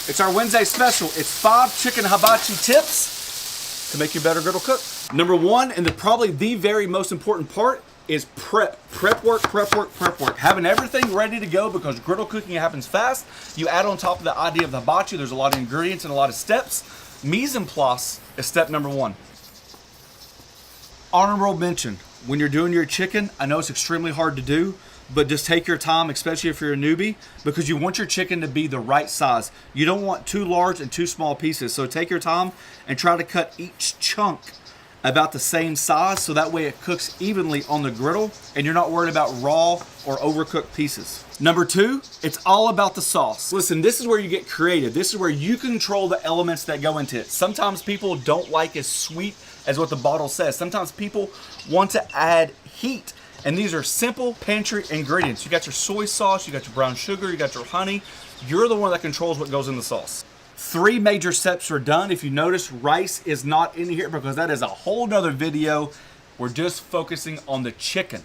It's our Wednesday special. It's 5 chicken hibachi tips to make you a better griddle cook. Number 1, and probably the very most important part, is prep. Prep work. Having everything ready to go, because griddle cooking happens fast. You add on top of the idea of the hibachi, there's a lot of ingredients and a lot of steps. Mise en place is step number 1. Honorable mention, when you're doing your chicken, I know it's extremely hard to do, but just take your time, especially if you're a newbie, because you want your chicken to be the right size. You don't want too large and too small pieces. So take your time and try to cut each chunk about the same size, so that way it cooks evenly on the griddle and you're not worried about raw or overcooked pieces. Number 2, it's all about the sauce. Listen, this is where you get creative. This is where you control the elements that go into it. Sometimes people don't like as sweet as what the bottle says. Sometimes people want to add heat. And these are simple pantry ingredients. You got your soy sauce, you got your brown sugar, you got your honey. You're the one that controls what goes in the sauce. 3 major steps are done. If you notice, rice is not in here because that is a whole nother video. We're just focusing on the chicken.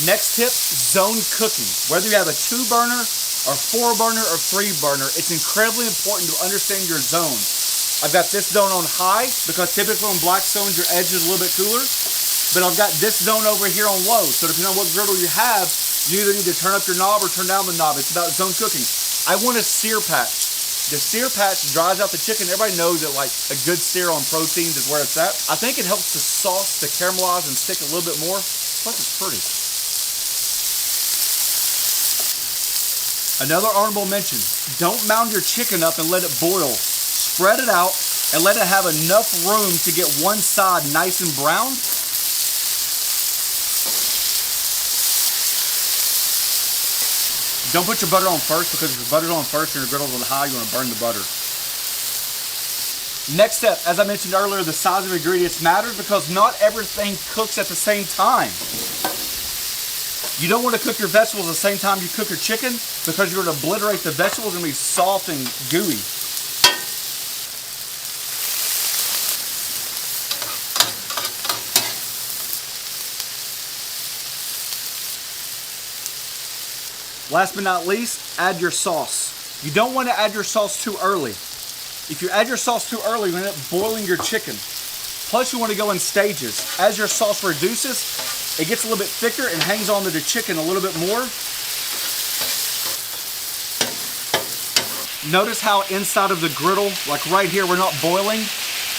Next tip, zone cooking. Whether you have a 2 burner or 4 burner or 3 burner, it's incredibly important to understand your zone. I've got this zone on high because typically on Blackstones your edge is a little bit cooler, but I've got this zone over here on low. So depending on what griddle you have, you either need to turn up your knob or turn down the knob. It's about zone cooking. I want a sear patch. The sear patch dries out the chicken. Everybody knows that like a good sear on proteins is where it's at. I think it helps the sauce to caramelize and stick a little bit more. Plus it's pretty. Another honorable mention, don't mound your chicken up and let it boil. Spread it out and let it have enough room to get one side nice and brown. Don't put your butter on first, because if your butter's on first and your griddle's on high, you want to burn the butter. Next step, as I mentioned earlier, the size of ingredients matters because not everything cooks at the same time. You don't want to cook your vegetables the same time you cook your chicken, because you're going to obliterate the vegetables and be soft and gooey. Last but not least, add your sauce. You don't want to add your sauce too early. If you add your sauce too early, you end up boiling your chicken. Plus, you want to go in stages. As your sauce reduces, it gets a little bit thicker and hangs onto the chicken a little bit more. Notice how inside of the griddle, like right here, we're not boiling,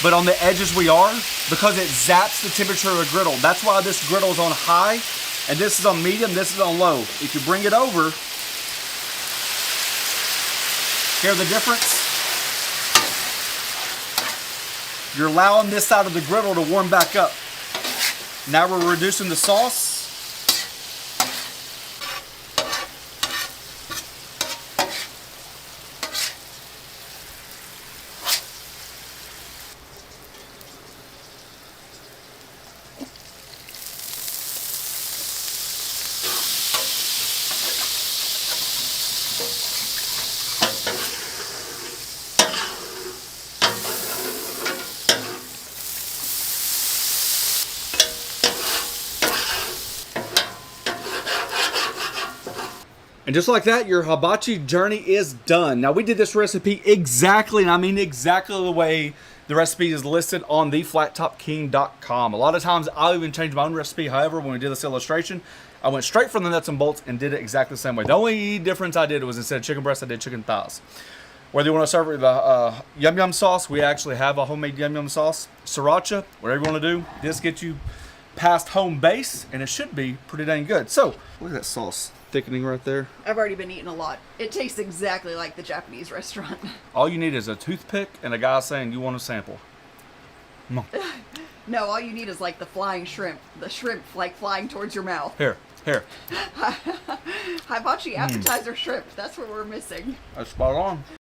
but on the edges we are, because it zaps the temperature of the griddle. That's why this griddle is on high, and this is on medium, this is on low. If you bring it over, hear the difference? You're allowing this side of the griddle to warm back up. Now we're reducing the sauce. And just like that, your hibachi journey is done. Now, we did this recipe exactly, and I mean exactly the way the recipe is listed on theflattopking.com. A lot of times, I'll even change my own recipe. However, when we did this illustration, I went straight from the nuts and bolts and did it exactly the same way. The only difference I did was instead of chicken breast, I did chicken thighs. Whether you want to serve it with a yum yum sauce, we actually have a homemade yum yum sauce. Sriracha, whatever you want to do. This gets you past home base, and it should be pretty dang good. So, look at that sauce thickening right there. I've already been eating a lot. It tastes exactly like the Japanese restaurant. All you need is a toothpick and a guy saying you want a sample. No, all you need is like the flying shrimp. The shrimp like flying towards your mouth. Here. Hibachi appetizer shrimp. That's what we're missing. That's spot on.